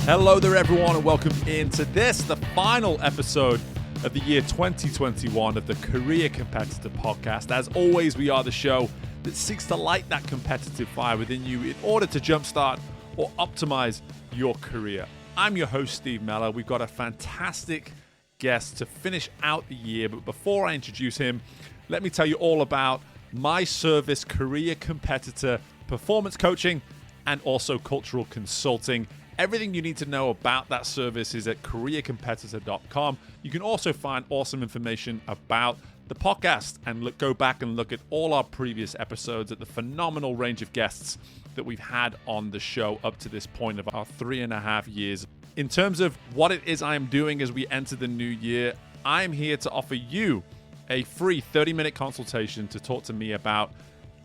Hello there, everyone, and welcome into the final episode of the year 2021 of the Career Competitor Podcast. As always, we are the show that seeks to light that competitive fire within you in order to jumpstart or optimize your career. I'm your host, Steve Mellor. We've got a fantastic guest to finish out the year, but before I introduce him, let me tell you all about my service, Career Competitor Performance Coaching, and also cultural consulting. Everything you need to know about that service is at careercompetitor.com. You can also find awesome information about the podcast and go back and look at all our previous episodes at the phenomenal range of guests that we've had on the show up to this point of our 3.5 years. In terms of what it is I am doing as we enter the new year, I am here to offer you a free 30-minute consultation to talk to me about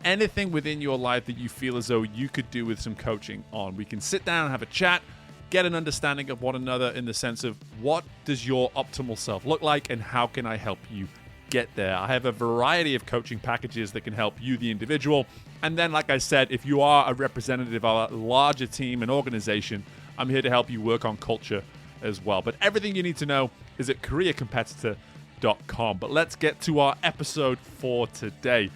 anything within your life that you feel as though you could do with some coaching on. We can sit down and have a chat, get an understanding of one another in the sense of what does your optimal self look like and how can I help you get there. I have a variety of coaching packages that can help you, the individual. And then, like I said, if you are a representative of a larger team and organization, I'm here to help you work on culture as well. But everything you need to know is at careercompetitor.com. But let's get to our episode for today.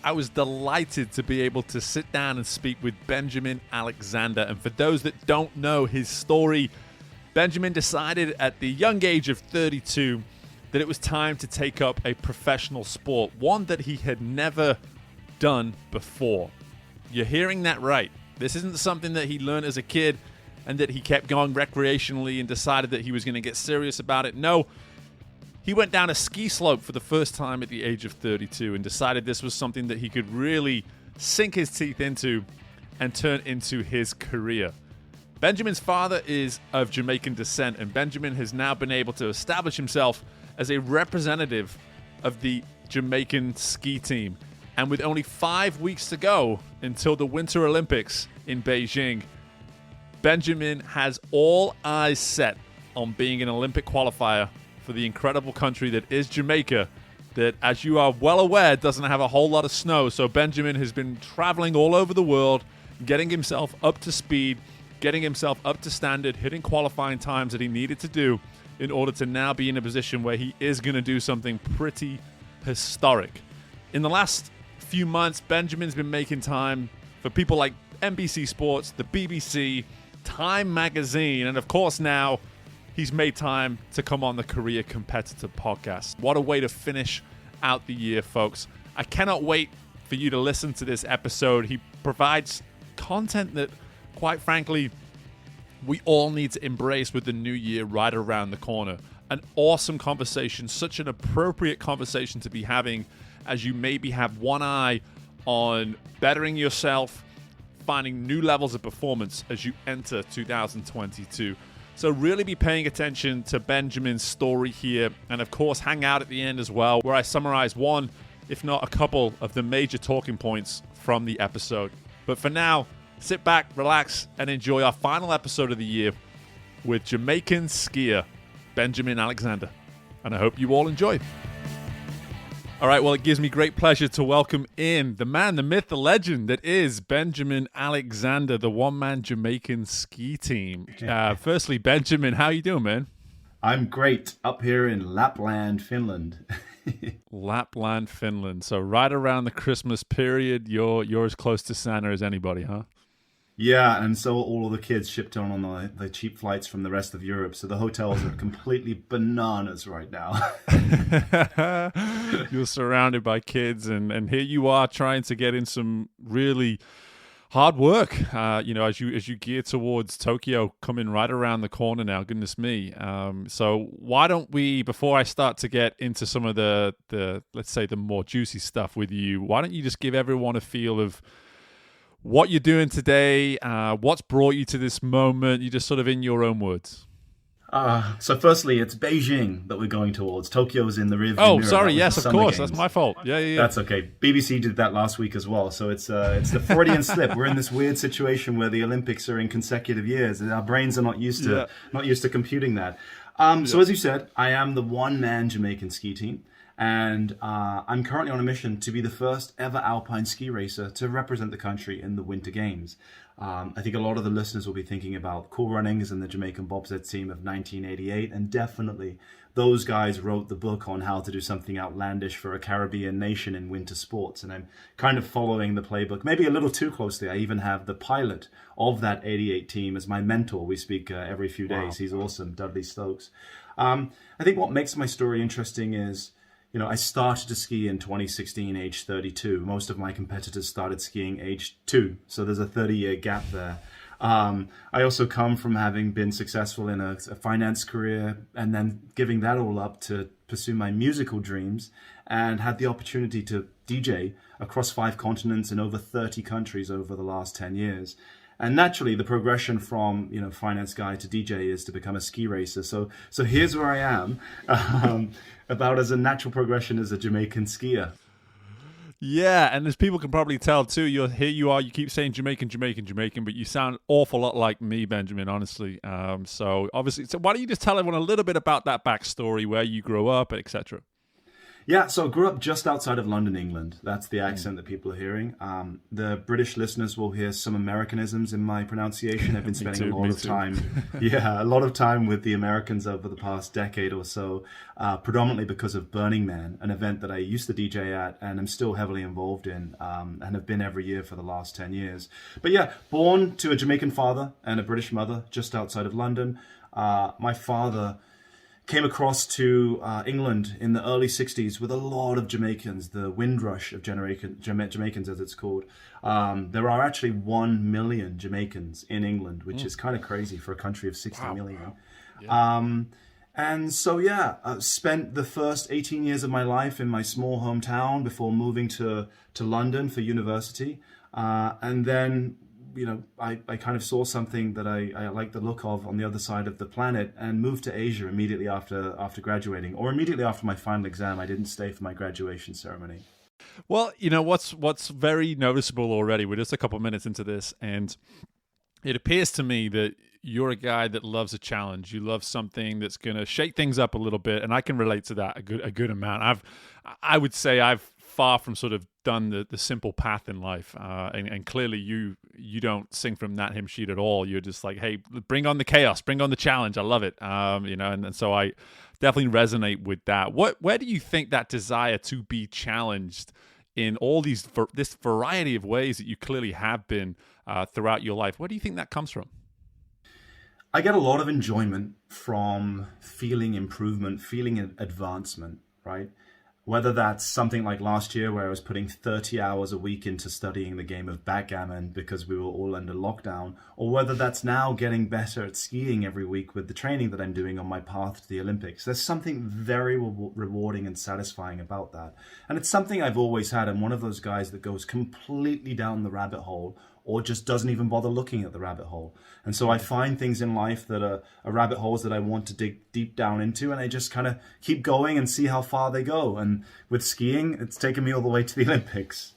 I was delighted to be able to sit down and speak with Benjamin Alexander. And for those that don't know his story, Benjamin decided at the young age of 32 that it was time to take up a professional sport, one that he had never done before. You're hearing that right. This isn't something that he learned as a kid and that he kept going recreationally and decided that he was going to get serious about it. No. He went down a ski slope for the first time at the age of 32 and decided this was something that he could really sink his teeth into and turn into his career. Benjamin's father is of Jamaican descent, and Benjamin has now been able to establish himself as a representative of the Jamaican ski team. And with only 5 weeks to go until the Winter Olympics in Beijing, Benjamin has all eyes set on being an Olympic qualifier for the incredible country that is Jamaica, that, as you are well aware, doesn't have a whole lot of snow. So Benjamin has been traveling all over the world, getting himself up to speed, getting himself up to standard, hitting qualifying times that he needed to do in order to now be in a position where he is going to do something pretty historic. In the last few months, Benjamin's been making time for people like NBC Sports, the BBC, Time Magazine, and of course now he's made time to come on the Career Competitor Podcast. What a way to finish out the year, folks. I cannot wait for you to listen to this episode. He provides content that, quite frankly, we all need to embrace with the new year right around the corner. An awesome conversation, such an appropriate conversation to be having as you maybe have one eye on bettering yourself, finding new levels of performance as you enter 2022. So really be paying attention to Benjamin's story here, and of course hang out at the end as well, where I summarize one, if not a couple, of the major talking points from the episode. But for now, sit back, relax, and enjoy our final episode of the year with Jamaican skier Benjamin Alexander. And I hope you all enjoy. All right, well, it gives me great pleasure to welcome in the man, the myth, the legend that is Benjamin Alexander, the one-man Jamaican ski team. Firstly, Benjamin, how you doing, man? I'm great, up here in Lapland, Finland. Lapland, Finland. So right around the Christmas period, you're as close to Santa as anybody, huh? Yeah, and so all of the kids shipped on the cheap flights from the rest of Europe, so the hotels are completely bananas right now. You're surrounded by kids, and here you are trying to get in some really hard work, as you gear towards Tokyo coming right around the corner now, goodness me. So why don't we, before I start to get into some of the let's say the more juicy stuff with you, why don't you just give everyone a feel of what you're doing today, what's brought you to this moment, you just sort of in your own words. So firstly, it's Beijing that we're going towards. Tokyo's in the rearview mirror. Oh, sorry, yes, of course, that's my fault. Yeah. That's okay. BBC did that last week as well, so it's the Freudian slip. We're in this weird situation where the Olympics are in consecutive years, and our brains are not used to computing that. So as you said, I am the one-man Jamaican ski team. And I'm currently on a mission to be the first ever alpine ski racer to represent the country in the Winter Games. I think a lot of the listeners will be thinking about Cool Runnings and the Jamaican bobsled team of 1988, and definitely those guys wrote the book on how to do something outlandish for a Caribbean nation in winter sports, and I'm kind of following the playbook, maybe a little too closely. I even have the pilot of that 88 team as my mentor. We speak every few days. Wow. He's awesome, Dudley Stokes. I think what makes my story interesting is, I started to ski in 2016, age 32. Most of my competitors started skiing age 2, so there's a 30-year gap there. I also come from having been successful in a finance career and then giving that all up to pursue my musical dreams, and had the opportunity to DJ across 5 continents in over 30 countries over the last 10 years. And naturally, the progression from finance guy to DJ is to become a ski racer. So here's where I am, about as a natural progression as a Jamaican skier. Yeah, and as people can probably tell too, you keep saying Jamaican, but you sound an awful lot like me, Benjamin, honestly. So why don't you just tell everyone a little bit about that backstory, where you grew up, etc. Yeah, so I grew up just outside of London, England. That's the accent that people are hearing. The British listeners will hear some Americanisms in my pronunciation. I've been spending a lot of time with the Americans over the past decade or so, predominantly because of Burning Man, an event that I used to DJ at and am still heavily involved in, and have been every year for the last 10 years. But yeah, born to a Jamaican father and a British mother just outside of London. My father came across to England in the early 60s with a lot of Jamaicans, the Windrush of Jamaicans, as it's called. There are actually 1 million Jamaicans in England, which is kind of crazy for a country of 60 million. Wow. Yeah. And so, spent the first 18 years of my life in my small hometown before moving to London for university. And then I kind of saw something that I liked the look of on the other side of the planet, and moved to Asia immediately after graduating, or immediately after my final exam. I didn't stay for my graduation ceremony. Well, what's very noticeable already, we're just a couple of minutes into this, and it appears to me that you're a guy that loves a challenge. You love something that's going to shake things up a little bit, and I can relate to that a good amount. I would say I've far from sort of done the simple path in life, and clearly you don't sing from that hymn sheet at all. You're just like, hey, bring on the chaos, bring on the challenge. I love it, and so I definitely resonate with that. Where do you think that desire to be challenged in all this variety of ways that you clearly have been throughout your life, where do you think that comes from? I get a lot of enjoyment from feeling improvement, feeling advancement, right? Whether that's something like last year where I was putting 30 hours a week into studying the game of backgammon because we were all under lockdown, or whether that's now getting better at skiing every week with the training that I'm doing on my path to the Olympics. There's something very rewarding and satisfying about that. And it's something I've always had. I'm one of those guys that goes completely down the rabbit hole, or just doesn't even bother looking at the rabbit hole. And so I find things in life that are rabbit holes that I want to dig deep down into, and I just kind of keep going and see how far they go. And with skiing, it's taken me all the way to the Olympics.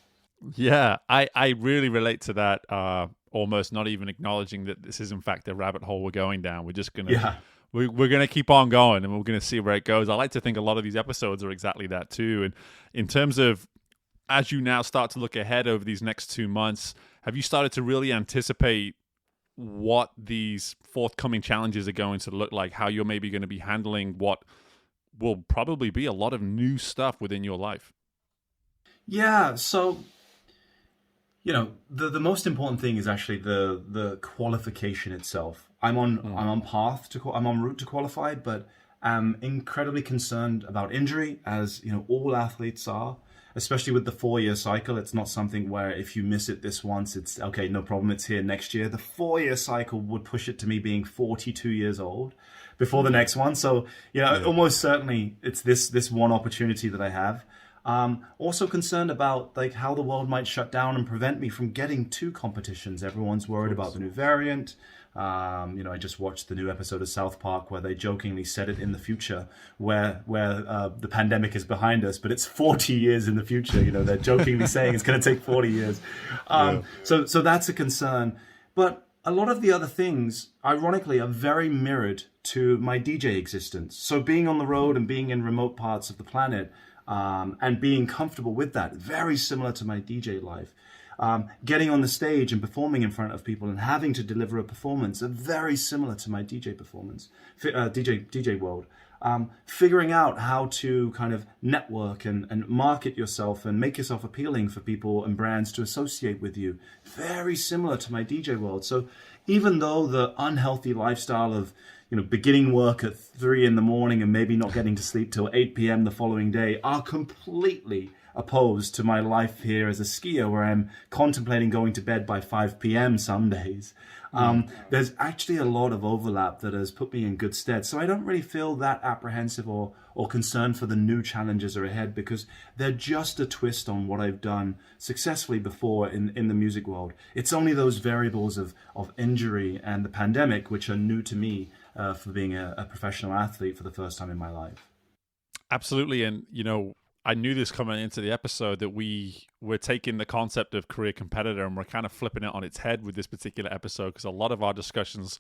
Yeah, I really relate to that, almost not even acknowledging that this is in fact a rabbit hole we're going down. We're just going to... We're going to keep on going, and we're going to see where it goes. I like to think a lot of these episodes are exactly that too. And in terms of, as you now start to look ahead over these next 2 months, have you started to really anticipate what these forthcoming challenges are going to look like, how you're maybe going to be handling what will probably be a lot of new stuff within your life? Yeah, so, the most important thing is actually the qualification itself. I'm on route to qualify, but I'm incredibly concerned about injury, as all athletes are. Especially with the 4-year cycle, it's not something where if you miss it this once, it's okay, no problem, it's here next year. The 4-year cycle would push it to me being 42 years old before the next one. So, almost certainly it's this one opportunity that I have. Also concerned about how the world might shut down and prevent me from getting to competitions. Everyone's worried about the new variant. I just watched the new episode of South Park where they jokingly said it in the future where the pandemic is behind us, but it's 40 years in the future. They're jokingly saying it's going to take 40 years. So that's a concern. But a lot of the other things, ironically, are very mirrored to my DJ existence. So being on the road and being in remote parts of the planet, and being comfortable with that. Very similar to my DJ life. Getting on the stage and performing in front of people and having to deliver a performance are very similar to my DJ performance, DJ world. Figuring out how to kind of network and market yourself and make yourself appealing for people and brands to associate with you. Very similar to my DJ world. So even though the unhealthy lifestyle of beginning work at 3 a.m. and maybe not getting to sleep till 8 p.m. the following day are completely opposed to my life here as a skier, where I'm contemplating going to bed by 5 p.m. some days. There's actually a lot of overlap that has put me in good stead. So I don't really feel that apprehensive or concerned for the new challenges are ahead, because they're just a twist on what I've done successfully before in the music world. It's only those variables of injury and the pandemic which are new to me for being a professional athlete for the first time in my life. Absolutely. And, I knew this coming into the episode that we were taking the concept of career competitor and we're kind of flipping it on its head with this particular episode, because a lot of our discussions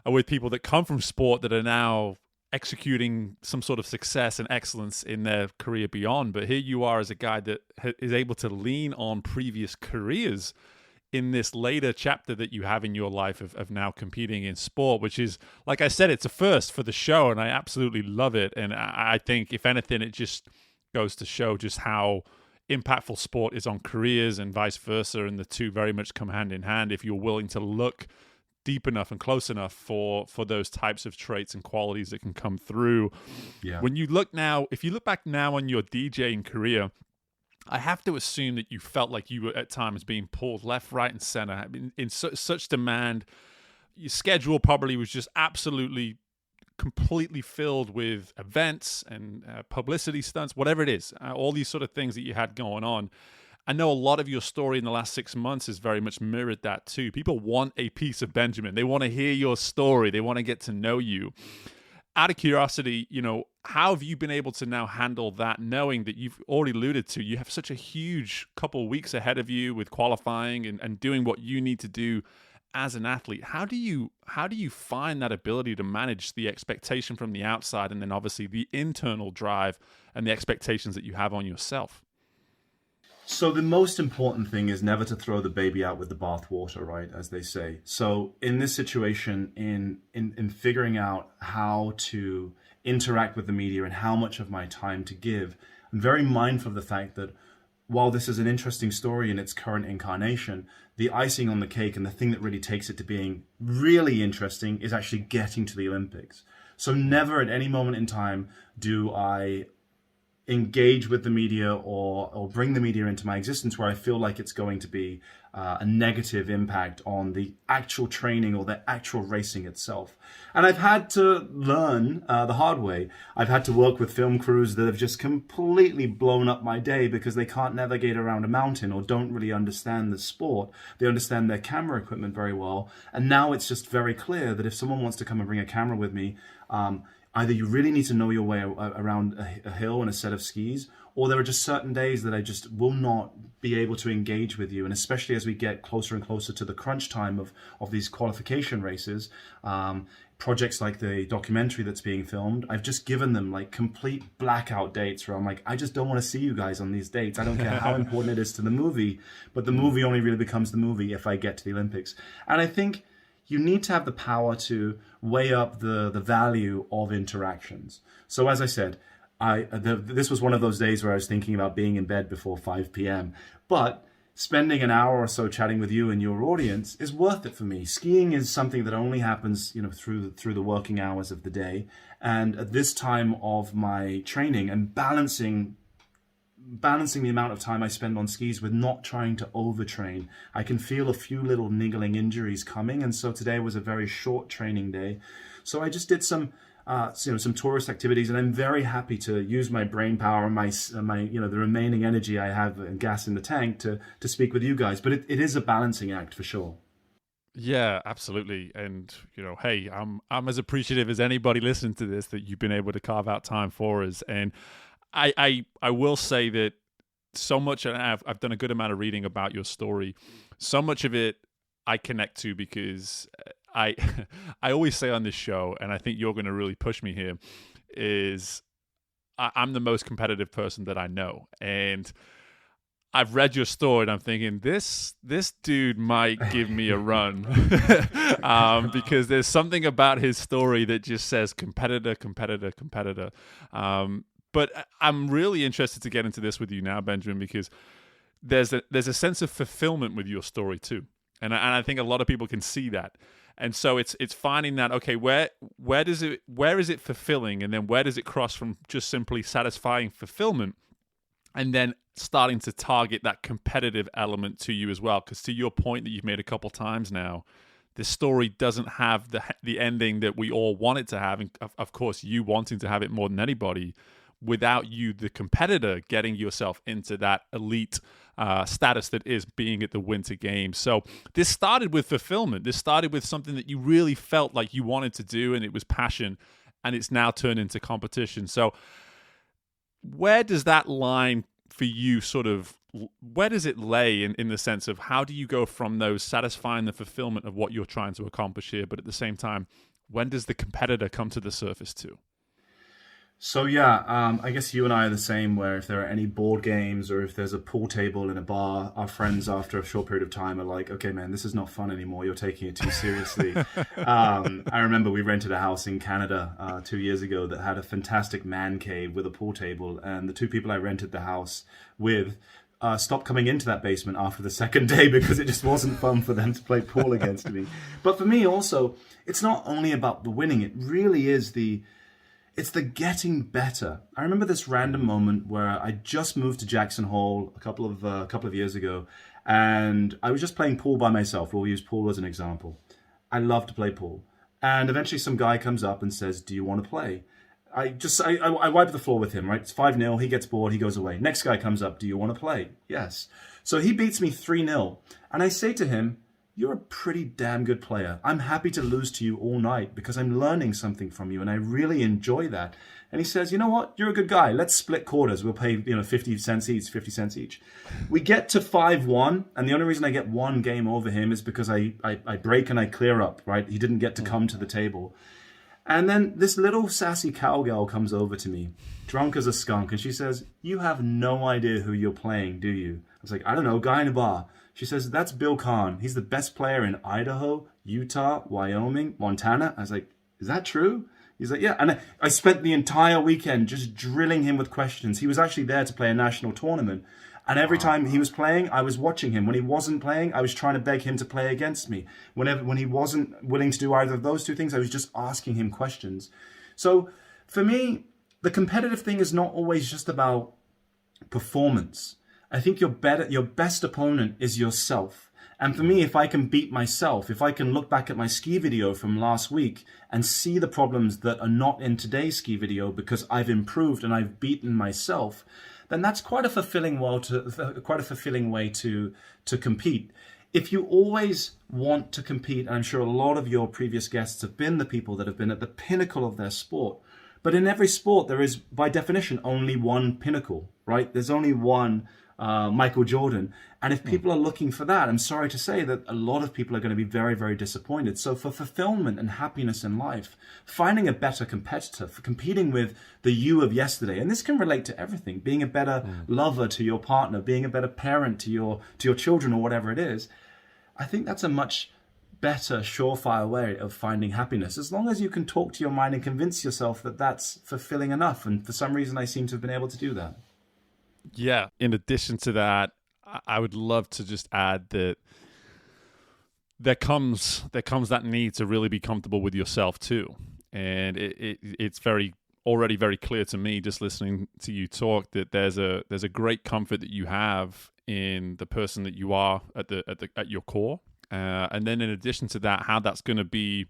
are with people that come from sport that are now executing some sort of success and excellence in their career beyond. But here you are as a guy that is able to lean on previous careers in this later chapter that you have in your life of now competing in sport, which is, like I said, it's a first for the show, and I absolutely love it. And I think, if anything, it just goes to show just how impactful sport is on careers and vice versa, and the two very much come hand in hand if you're willing to look deep enough and close enough for those types of traits and qualities that can come through. Yeah. When you look now, if you look back now on your DJing career, I have to assume that you felt like you were at times being pulled left, right, and center in such demand. Your schedule probably was just absolutely completely filled with events and publicity stunts, whatever it is, all these sort of things that you had going on. I know a lot of your story in the last 6 months has very much mirrored that too. People want a piece of Benjamin. They want to hear your story. They want to get to know you. Out of curiosity, how have you been able to now handle that, knowing that you've already alluded to, you have such a huge couple of weeks ahead of you with qualifying and doing what you need to do as an athlete? How do you find that ability to manage the expectation from the outside and then obviously the internal drive and the expectations that you have on yourself? So the most important thing is never to throw the baby out with the bathwater, right, as they say. So in this situation, in figuring out how to interact with the media and how much of my time to give, I'm very mindful of the fact that while this is an interesting story in its current incarnation, the icing on the cake and the thing that really takes it to being really interesting is actually getting to the Olympics. So never at any moment in time do I engage with the media or bring the media into my existence where I feel like it's going to be a negative impact on the actual training or the actual racing itself. And I've had to learn the hard way. I've had to work with film crews that have just completely blown up my day because they can't navigate around a mountain or don't really understand the sport. They understand their camera equipment very well. And now it's just very clear that if someone wants to come and bring a camera with me, either you really need to know your way around a hill and a set of skis, or there are just certain days that I just will not be able to engage with you. And especially as we get closer and closer to the crunch time of these qualification races, projects like the documentary that's being filmed, I've just given them like complete blackout dates where I'm like, I just don't want to see you guys on these dates. I don't care how important it is to the movie, but the movie only really becomes the movie if I get to the Olympics. And I think you need to have the power to weigh up the value of interactions. So as I said, this was one of those days where I was thinking about being in bed before 5 p.m. But spending an hour or so chatting with you and your audience is worth it for me. Skiing is something that only happens, through the working hours of the day. And at this time of my training and balancing the amount of time I spend on skis with not trying to overtrain, I can feel a few little niggling injuries coming. And so today was a very short training day. So I just did some tourist activities, and I'm very happy to use my brain power and my the remaining energy I have and gas in the tank to speak with you guys. But it is a balancing act for sure. Yeah, absolutely. And, hey, I'm as appreciative as anybody listening to this that you've been able to carve out time for us. And I will say that so much, and I've done a good amount of reading about your story. So much of it I connect to because I always say on this show, and I think you're going to really push me here, is I'm the most competitive person that I know. And I've read your story and I'm thinking this dude might give me a run because there's something about his story that just says competitor, competitor, competitor. But I'm really interested to get into this with you now, Benjamin, because there's a sense of fulfillment with your story too, and I think a lot of people can see that. And so it's finding that, okay, where is it fulfilling, and then where does it cross from just simply satisfying fulfillment, and then starting to target that competitive element to you as well. Because to your point that you've made a couple times now, this story doesn't have the ending that we all want it to have, and of course you wanting to have it more than anybody, without you, the competitor, getting yourself into that elite status that is being at the Winter Games. So this started with fulfillment. This started with something that you really felt like you wanted to do, and it was passion, and it's now turned into competition. So where does that line for you where does it lay in the sense of how do you go from those satisfying the fulfillment of what you're trying to accomplish here, but at the same time, when does the competitor come to the surface too? So yeah, I guess you and I are the same, where if there are any board games or if there's a pool table in a bar, our friends after a short period of time are like, okay, man, this is not fun anymore. You're taking it too seriously. I remember we rented a house in Canada 2 years ago that had a fantastic man cave with a pool table. And the two people I rented the house with stopped coming into that basement after the second day because it just wasn't fun for them to play pool against me. But for me also, it's not only about the winning. It really is it's the getting better. I remember this random moment where I just moved to Jackson Hole a couple of years ago, and I was just playing pool by myself. We'll use pool as an example. I love to play pool. And eventually some guy comes up and says, do you want to play? I wipe the floor with him, right? It's 5-0, he gets bored, he goes away. Next guy comes up, do you want to play? Yes. So he beats me 3-0. And I say to him, you're a pretty damn good player. I'm happy to lose to you all night because I'm learning something from you and I really enjoy that. And he says, you know what? You're a good guy. Let's split quarters. We'll pay 50 cents each. We get to 5-1, and the only reason I get one game over him is because I break and I clear up, right? He didn't get to come to the table. And then this little sassy cowgirl comes over to me, drunk as a skunk, and she says, you have no idea who you're playing, do you? I was like, I don't know, guy in a bar. She says, that's Bill Kahn. He's the best player in Idaho, Utah, Wyoming, Montana. I was like, is that true? He's like, yeah. And I spent the entire weekend just drilling him with questions. He was actually there to play a national tournament. And every time he was playing, I was watching him. When he wasn't playing, I was trying to beg him to play against me. When he wasn't willing to do either of those two things, I was just asking him questions. So for me, the competitive thing is not always just about performance. I think your best opponent is yourself. And for me, if I can beat myself, if I can look back at my ski video from last week and see the problems that are not in today's ski video because I've improved and I've beaten myself, then that's quite a fulfilling way to compete. If you always want to compete, and I'm sure a lot of your previous guests have been the people that have been at the pinnacle of their sport, but in every sport there is, by definition, only one pinnacle, right? There's only one Michael Jordan. And if people are looking for that, I'm sorry to say that a lot of people are going to be very, very disappointed. So for fulfillment and happiness in life, finding a better competitor, for competing with the you of yesterday, and this can relate to everything, being a better lover to your partner, being a better parent to your children or whatever it is, I think that's a much better, surefire way of finding happiness, as long as you can talk to your mind and convince yourself that that's fulfilling enough. And for some reason, I seem to have been able to do that. Yeah. In addition to that, I would love to just add that there comes that need to really be comfortable with yourself too. And it's already very clear to me, just listening to you talk, that there's a great comfort that you have in the person that you are at your core. And then in addition to that, how that's going to be,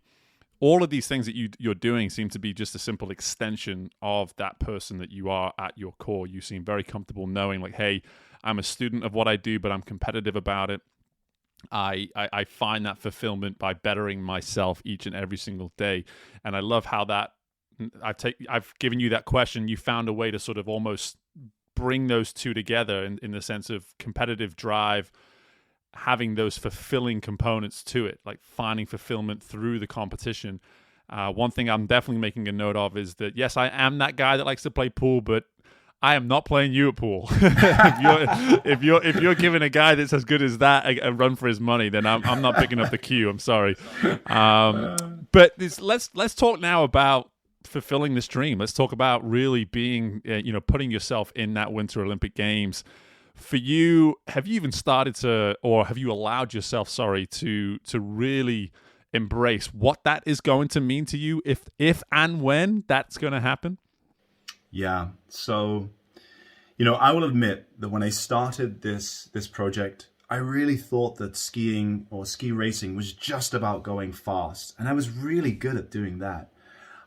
all of these things that you're doing seem to be just a simple extension of that person that you are at your core. You seem very comfortable knowing, like, hey, I'm a student of what I do, but I'm competitive about it. I find that fulfillment by bettering myself each and every single day. And I love how that I've given you that question. You found a way to sort of almost bring those two together in the sense of competitive drive, having those fulfilling components to it, like finding fulfillment through the competition. One thing I'm definitely making a note of is that, yes, I am that guy that likes to play pool, but I am not playing you at pool. if you're giving a guy that's as good as that a run for his money, then I'm not picking up the cue. I'm sorry. But let's talk now about fulfilling this dream. Let's talk about really being, putting yourself in that Winter Olympic Games. For you, have you even started to, or have you allowed yourself, to really embrace what that is going to mean to you, if and when that's going to happen? Yeah. So, I will admit that when I started this project, I really thought that skiing or ski racing was just about going fast. And I was really good at doing that.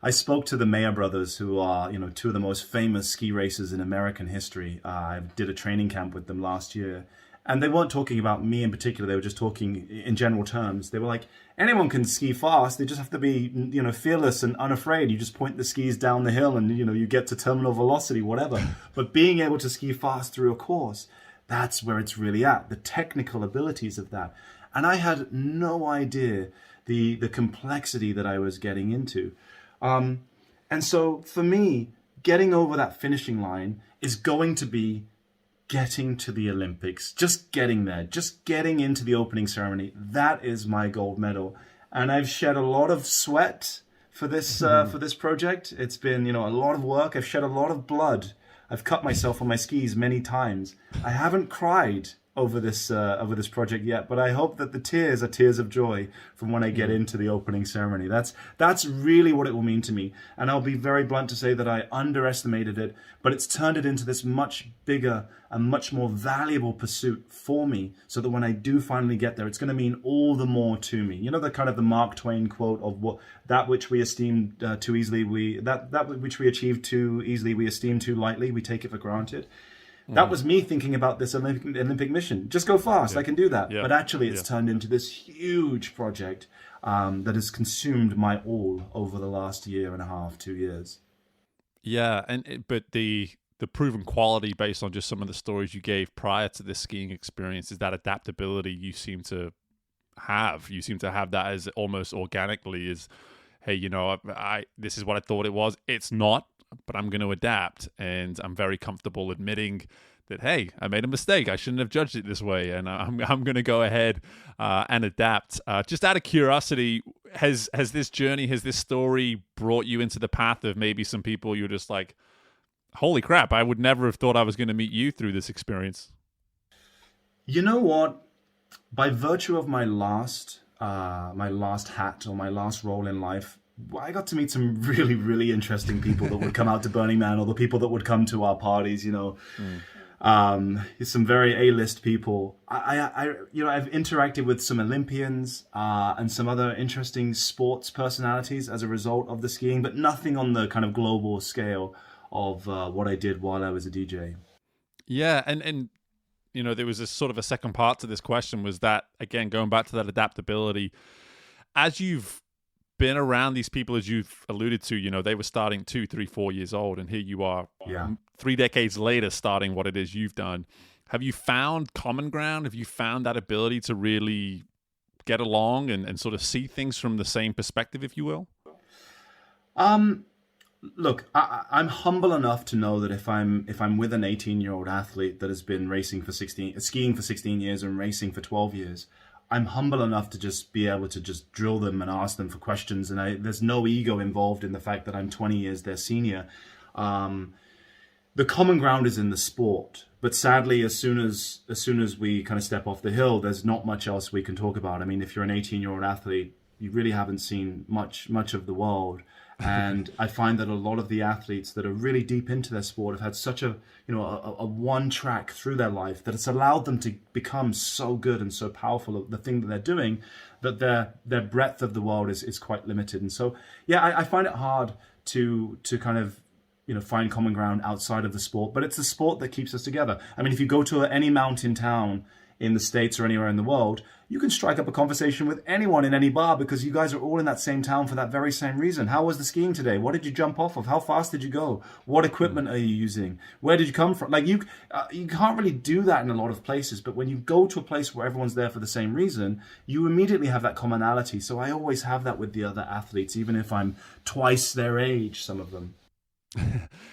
I spoke to the Mayer brothers, who are, two of the most famous ski racers in American history. I did a training camp with them last year. And they weren't talking about me in particular. They were just talking in general terms. They were like, anyone can ski fast. They just have to be, fearless and unafraid. You just point the skis down the hill and, you get to terminal velocity, whatever. But being able to ski fast through a course, that's where it's really at, the technical abilities of that. And I had no idea the complexity that I was getting into. And so for me, getting over that finishing line is going to be getting to the Olympics, just getting there, just getting into the opening ceremony. That is my gold medal. And I've shed a lot of sweat for this project. It's been, a lot of work. I've shed a lot of blood. I've cut myself on my skis many times. I haven't cried over this project yet, but I hope that the tears are tears of joy from when I get into the opening ceremony. That's really what it will mean to me. And I'll be very blunt to say that I underestimated it, but it's turned it into this much bigger and much more valuable pursuit for me, so that when I do finally get there, it's going to mean all the more to me. The kind of the Mark Twain quote of what that which we esteem too easily, that which we achieve too easily, we esteem too lightly, we take it for granted. That was me thinking about this Olympic mission. Just go fast, I can do that. But actually, it's turned into this huge project that has consumed my all over the last year and a half, 2 years. Yeah, but the proven quality based on just some of the stories you gave prior to this skiing experience is that adaptability you seem to have. You seem to have that as almost organically as, hey, this is what I thought it was. It's not. But I'm going to adapt, and I'm very comfortable admitting that, hey, I made a mistake. I shouldn't have judged it this way, and I'm going to go ahead and adapt. Just out of curiosity, has this journey, has this story brought you into the path of maybe some people you're just like, holy crap, I would never have thought I was going to meet you through this experience? You know what? By virtue of my last hat or my last role in life, I got to meet some really, really interesting people that would come out to Burning Man, or the people that would come to our parties, some very A-list people. I've interacted with some Olympians and some other interesting sports personalities as a result of the skiing, but nothing on the kind of global scale of what I did while I was a DJ. Yeah, and there was a sort of a second part to this question, was that, again, going back to that adaptability, as you've been around these people, as you've alluded to, they were starting 2, 3, 4 years old, and here you are 3 decades later starting what it is you've done. Have you found common ground? Have you found that ability to really get along and sort of see things from the same perspective, if you will? Look, I'm humble enough to know that if I'm with an 18-year-old athlete that has been skiing for 16 years and racing for 12 years, I'm humble enough to just be able to just drill them and ask them for questions. And there's no ego involved in the fact that I'm 20 years their senior. The common ground is in the sport. But sadly, as soon as we kind of step off the hill, there's not much else we can talk about. I mean, if you're an 18-year-old athlete, you really haven't seen much of the world. And I find that a lot of the athletes that are really deep into their sport have had such a one track through their life that it's allowed them to become so good and so powerful at the thing that they're doing, that their breadth of the world is quite limited. And so, yeah, I find it hard to kind of, find common ground outside of the sport, but it's the sport that keeps us together. I mean, if you go to any mountain town in the States or anywhere in the world, you can strike up a conversation with anyone in any bar because you guys are all in that same town for that very same reason. How was the skiing today? What did you jump off of? How fast did you go? What equipment are you using? Where did you come from? Like you can't really do that in a lot of places, but when you go to a place where everyone's there for the same reason, you immediately have that commonality. So I always have that with the other athletes, even if I'm twice their age, some of them.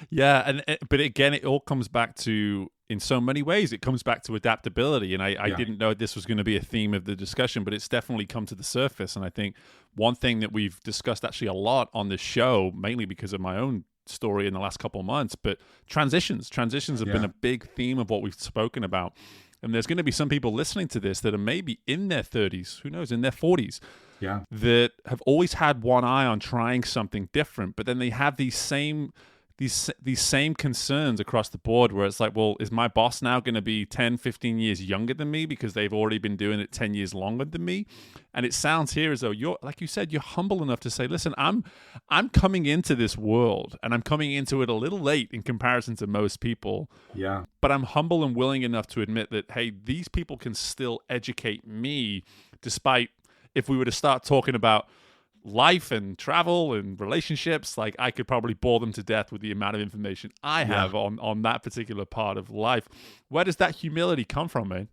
Yeah, but again, it all comes back to, in so many ways, it comes back to adaptability. And I didn't know this was going to be a theme of the discussion, but it's definitely come to the surface. And I think one thing that we've discussed actually a lot on this show, mainly because of my own story in the last couple of months, but transitions have been a big theme of what we've spoken about. And there's going to be some people listening to this that are maybe in their 30s, who knows, in their 40s, that have always had one eye on trying something different, but then they have these same concerns across the board where it's like, well, is my boss now going to be 10, 15 years younger than me because they've already been doing it 10 years longer than me? And it sounds here as though you're, like you said, you're humble enough to say, listen, I'm coming into this world and I'm coming into it a little late in comparison to most people. Yeah. But I'm humble and willing enough to admit that, hey, these people can still educate me, despite, if we were to start talking about life and travel and relationships, like I could probably bore them to death with the amount of information I have on that particular part of life. Where does that humility come from, man?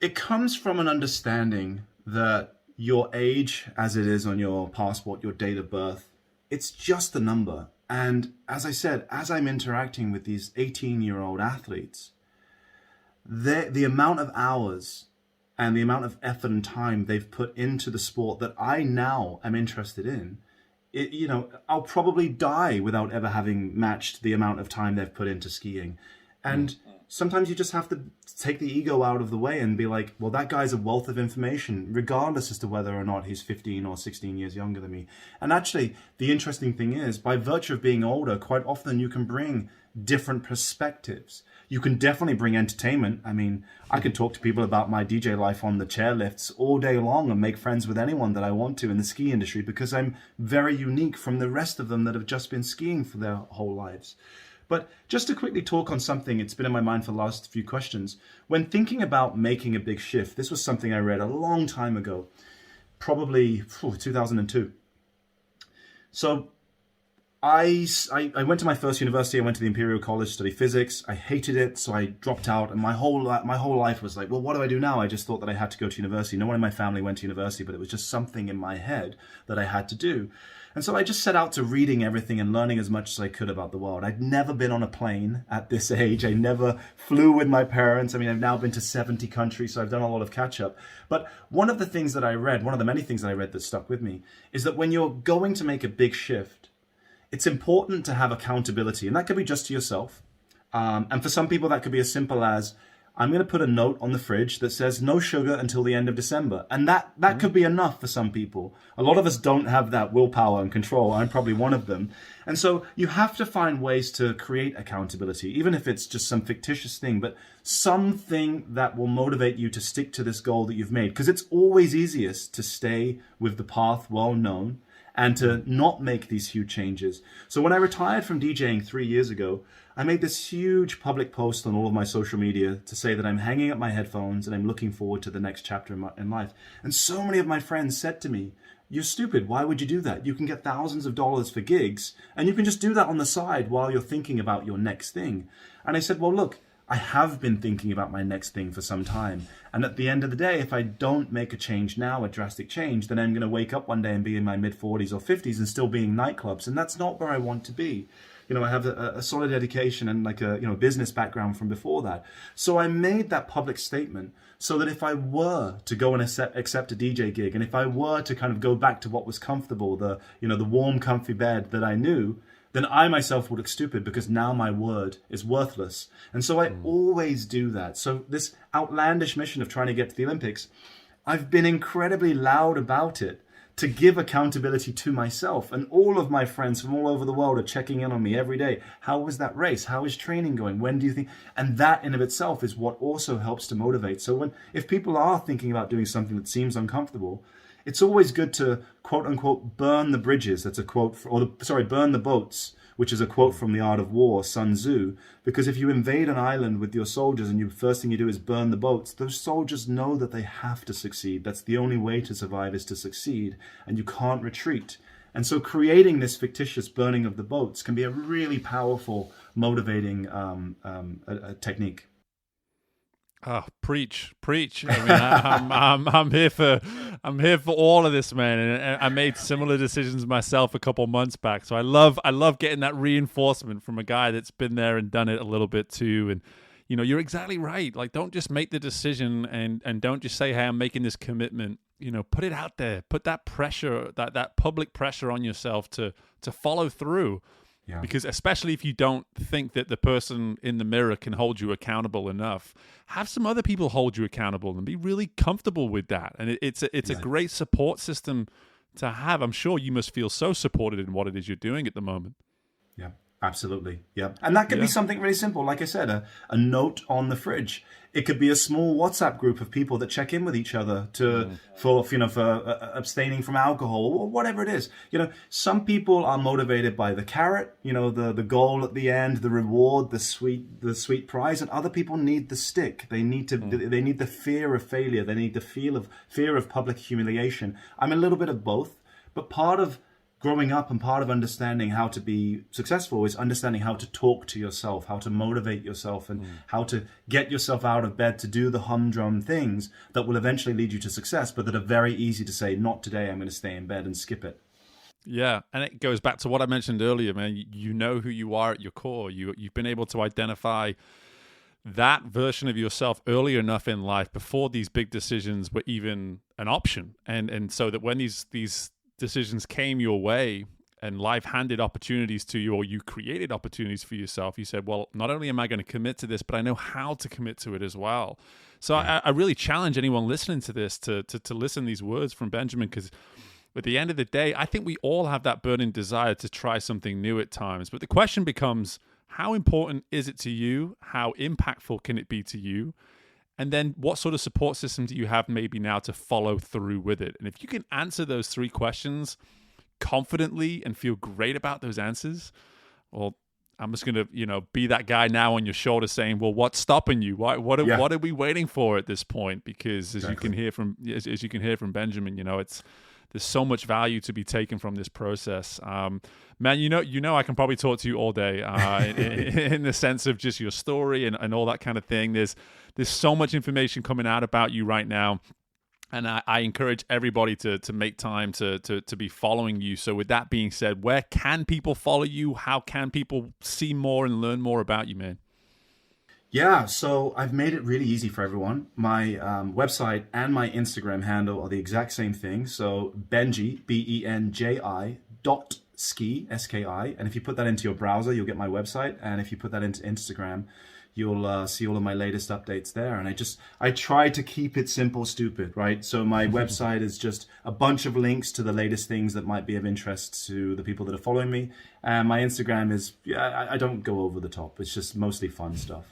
It comes from an understanding that your age, as it is on your passport, your date of birth, it's just a number. And as I said, as I'm interacting with these 18-year-old athletes, the amount of hours and the amount of effort and time they've put into the sport that I now am interested in, I'll probably die without ever having matched the amount of time they've put into skiing. And sometimes you just have to take the ego out of the way and be like, well, that guy's a wealth of information, regardless as to whether or not he's 15 or 16 years younger than me. And actually, the interesting thing is, by virtue of being older, quite often you can bring different perspectives. You can definitely bring entertainment. I mean, I could talk to people about my DJ life on the chairlifts all day long and make friends with anyone that I want to in the ski industry because I'm very unique from the rest of them that have just been skiing for their whole lives. But just to quickly talk on something, it's been in my mind for the last few questions. When thinking about making a big shift, this was something I read a long time ago, probably 2002. So I went to my first university. I went to the Imperial College to study physics. I hated it, so I dropped out. And my whole life was like, well, what do I do now? I just thought that I had to go to university. No one in my family went to university, but it was just something in my head that I had to do. And so I just set out to reading everything and learning as much as I could about the world. I'd never been on a plane at this age. I never flew with my parents. I mean, I've now been to 70 countries, so I've done a lot of catch up. But one of the things that I read, one of the many things that I read that stuck with me, is that when you're going to make a big shift, it's important to have accountability. And that could be just to yourself. And for some people, that could be as simple as, I'm going to put a note on the fridge that says no sugar until the end of December. And that could be enough for some people. A lot of us don't have that willpower and control. I'm probably one of them. And so you have to find ways to create accountability, even if it's just some fictitious thing, but something that will motivate you to stick to this goal that you've made. Because it's always easiest to stay with the path well known and to not make these huge changes. So when I retired from DJing 3 years ago, I made this huge public post on all of my social media to say that I'm hanging up my headphones and I'm looking forward to the next chapter in life. And so many of my friends said to me, you're stupid. Why would you do that? You can get thousands of dollars for gigs and you can just do that on the side while you're thinking about your next thing. And I said, well, look, I have been thinking about my next thing for some time. And at the end of the day, if I don't make a change now, a drastic change, then I'm going to wake up one day and be in my mid-40s or 50s and still be in nightclubs. And that's not where I want to be. I have a solid education and like a business background from before that. So I made that public statement so that if I were to go and accept a DJ gig, and if I were to kind of go back to what was comfortable, the warm, comfy bed that I knew, then I myself would look stupid because now my word is worthless. And so I always do that. So this outlandish mission of trying to get to the Olympics, I've been incredibly loud about it to give accountability to myself. And all of my friends from all over the world are checking in on me every day. How was that race? How is training going? When do you think? And that in of itself is what also helps to motivate. So if people are thinking about doing something that seems uncomfortable, it's always good to, quote unquote, burn the bridges. That's a quote, burn the boats which is a quote from The Art of War, Sun Tzu, because if you invade an island with your soldiers and first thing you do is burn the boats, those soldiers know that they have to succeed. That's the only way to survive, is to succeed, and you can't retreat. And so creating this fictitious burning of the boats can be a really powerful, motivating a technique. Oh, preach. I mean, I'm here for all of this, man. And I made similar decisions myself a couple months back. So I love getting that reinforcement from a guy that's been there and done it a little bit too. And you're exactly right. Like, don't just make the decision and don't just say, hey, I'm making this commitment. Put it out there. Put that pressure, that public pressure on yourself to follow through. Yeah. Because especially if you don't think that the person in the mirror can hold you accountable enough, have some other people hold you accountable and be really comfortable with that. And it's a great support system to have. I'm sure you must feel so supported in what it is you're doing at the moment. Yeah, absolutely. Yeah. And that could be something really simple. Like I said, a note on the fridge. It could be a small WhatsApp group of people that check in with each other for abstaining from alcohol or whatever it is. Some people are motivated by the carrot, the goal at the end, the reward, the sweet prize, and other people need the stick. They need they need the fear of failure. They need the fear of public humiliation. I'm a little bit of both, but part of growing up and part of understanding how to be successful is understanding how to talk to yourself, how to motivate yourself, and how to get yourself out of bed to do the humdrum things that will eventually lead you to success, but that are very easy to say, not today, I'm going to stay in bed and skip it. Yeah, and it goes back to what I mentioned earlier, man. You know who you are at your core. You've been able to identify that version of yourself early enough in life before these big decisions were even an option. And so that when these decisions came your way and life handed opportunities to you, or you created opportunities for yourself, you said, well, not only am I going to commit to this, but I know how to commit to it as well. So I really challenge anyone listening to this to listen to these words from Benjamin, because at the end of the day, I think we all have that burning desire to try something new at times. But the question becomes, how important is it to you? How impactful can it be to you? And then what sort of support system do you have maybe now to follow through with it? And if you can answer those three questions confidently and feel great about those answers, well, I'm just going to, be that guy now on your shoulder saying, well, what's stopping you? What are we waiting for at this point? Because as you can hear from Benjamin, there's so much value to be taken from this process. Man, I can probably talk to you all day in the sense of just your story and all that kind of thing. There's so much information coming out about you right now. And I encourage everybody to make time to be following you. So with that being said, where can people follow you? How can people see more and learn more about you, man? Yeah, so I've made it really easy for everyone. My website and my Instagram handle are the exact same thing. So Benji, BENJI .ski, S-K-I. And if you put that into your browser, you'll get my website. And if you put that into Instagram, you'll see all of my latest updates there. And I try to keep it simple, stupid, right? So my website is just a bunch of links to the latest things that might be of interest to the people that are following me. And my Instagram is, I don't go over the top. It's just mostly fun stuff.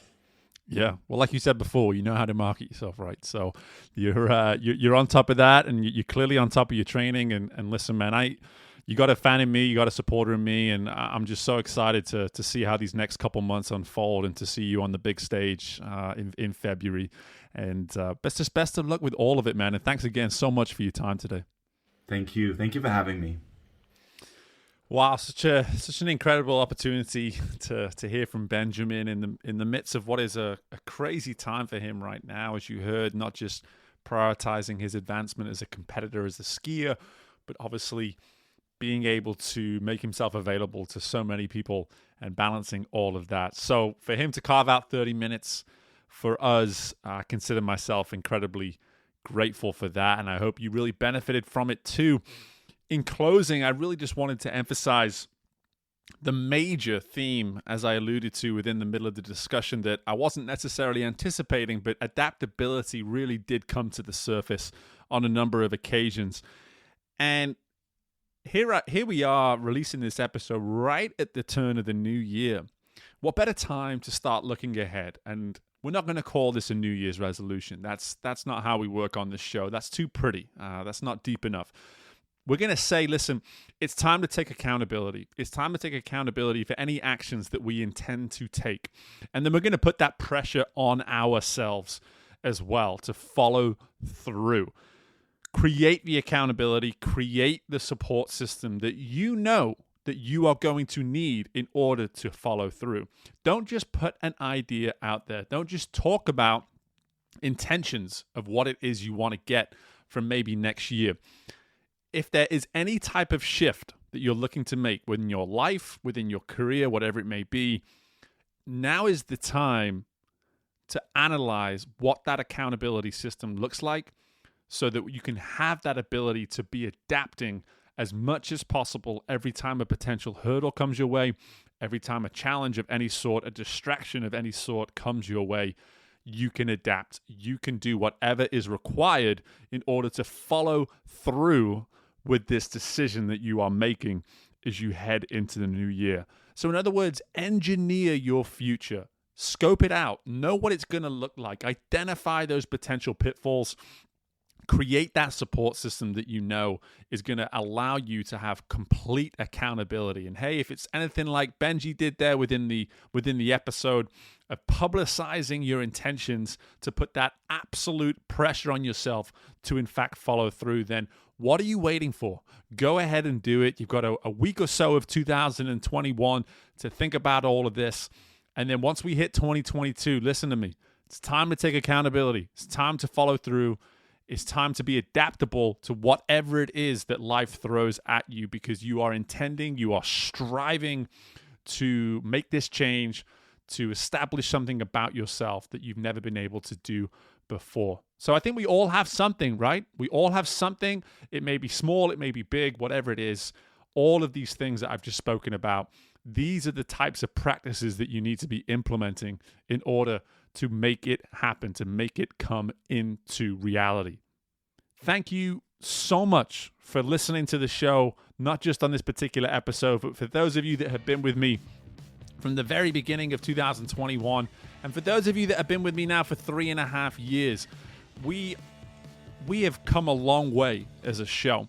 Yeah, well, like you said before, you know how to market yourself, right? So you're on top of that, and you're clearly on top of your training. And listen, man, you got a fan in me, you got a supporter in me, and I'm just so excited to see how these next couple months unfold and to see you on the big stage in February. And best of luck with all of it, man. And thanks again so much for your time today. Thank you for having me. Wow, such an incredible opportunity to hear from Benjamin in the midst of what is a crazy time for him right now, as you heard, not just prioritizing his advancement as a competitor, as a skier, but obviously being able to make himself available to so many people and balancing all of that. So for him to carve out 30 minutes for us, I consider myself incredibly grateful for that, and I hope you really benefited from it too. In closing, I really just wanted to emphasize the major theme, as I alluded to within the middle of the discussion, that I wasn't necessarily anticipating, but adaptability really did come to the surface on a number of occasions. And here we are releasing this episode right at the turn of the new year. What better time to start looking ahead? And we're not going to call this a New Year's resolution. That's not how we work on this show. That's too pretty. That's not deep enough. We're going to say, listen, it's time to take accountability. It's time to take accountability for any actions that we intend to take. And then we're going to put that pressure on ourselves as well to follow through. Create the accountability, create the support system that you know that you are going to need in order to follow through. Don't just put an idea out there. Don't just talk about intentions of what it is you want to get from maybe next year. If there is any type of shift that you're looking to make within your life, within your career, whatever it may be, now is the time to analyze what that accountability system looks like so that you can have that ability to be adapting as much as possible every time a potential hurdle comes your way, every time a challenge of any sort, a distraction of any sort comes your way. You can adapt. You can do whatever is required in order to follow through with this decision that you are making as you head into the new year. So in other words, engineer your future. Scope it out. Know what it's going to look like. Identify those potential pitfalls. Create that support system that you know is going to allow you to have complete accountability. And hey, if it's anything like Benji did there within the episode of publicizing your intentions to put that absolute pressure on yourself to in fact follow through, then what are you waiting for? Go ahead and do it. You've got a week or so of 2021 to think about all of this. And then once we hit 2022, listen to me. It's time to take accountability. It's time to follow through. It's time to be adaptable to whatever it is that life throws at you, because you are striving to make this change, to establish something about yourself that you've never been able to do before. So I think we all have something, right? We all have something. It may be small, it may be big, whatever it is. All of these things that I've just spoken about, these are the types of practices that you need to be implementing in order to make it happen, to make it come into reality. Thank you so much for listening to the show, not just on this particular episode, but for those of you that have been with me from the very beginning of 2021, and for those of you that have been with me now for 3.5 years. We have come a long way as a show.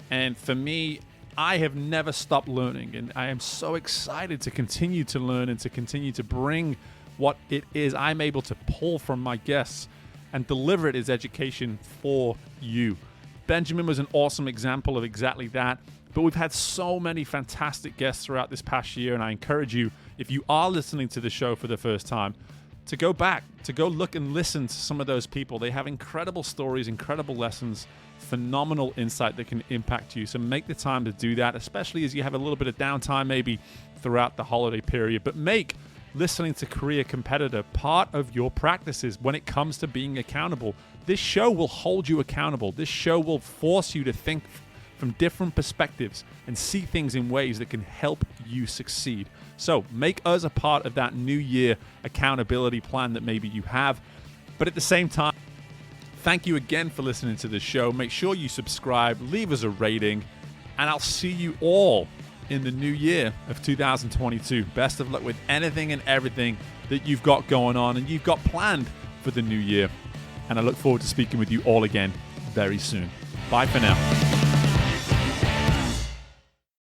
And for me, I have never stopped learning, and I am so excited to continue to learn and to continue to bring what it is I'm able to pull from my guests and deliver it as education for you. Benjamin was an awesome example of exactly that, but we've had so many fantastic guests throughout this past year, and I encourage you, if you are listening to the show for the first time, to go back, to go look and listen to some of those people. They have incredible stories, incredible lessons, phenomenal insight that can impact you. So make the time to do that, especially as you have a little bit of downtime maybe throughout the holiday period. But make listening to Career Competitor part of your practices when it comes to being accountable. This show will hold you accountable. This show will force you to think from different perspectives and see things in ways that can help you succeed. So make us a part of that new year accountability plan that maybe you have. But at the same time, thank you again for listening to the show. Make sure you subscribe, leave us a rating, and I'll see you all in the new year of 2022. Best of luck with anything and everything that you've got going on and you've got planned for the new year. And I look forward to speaking with you all again very soon. Bye for now.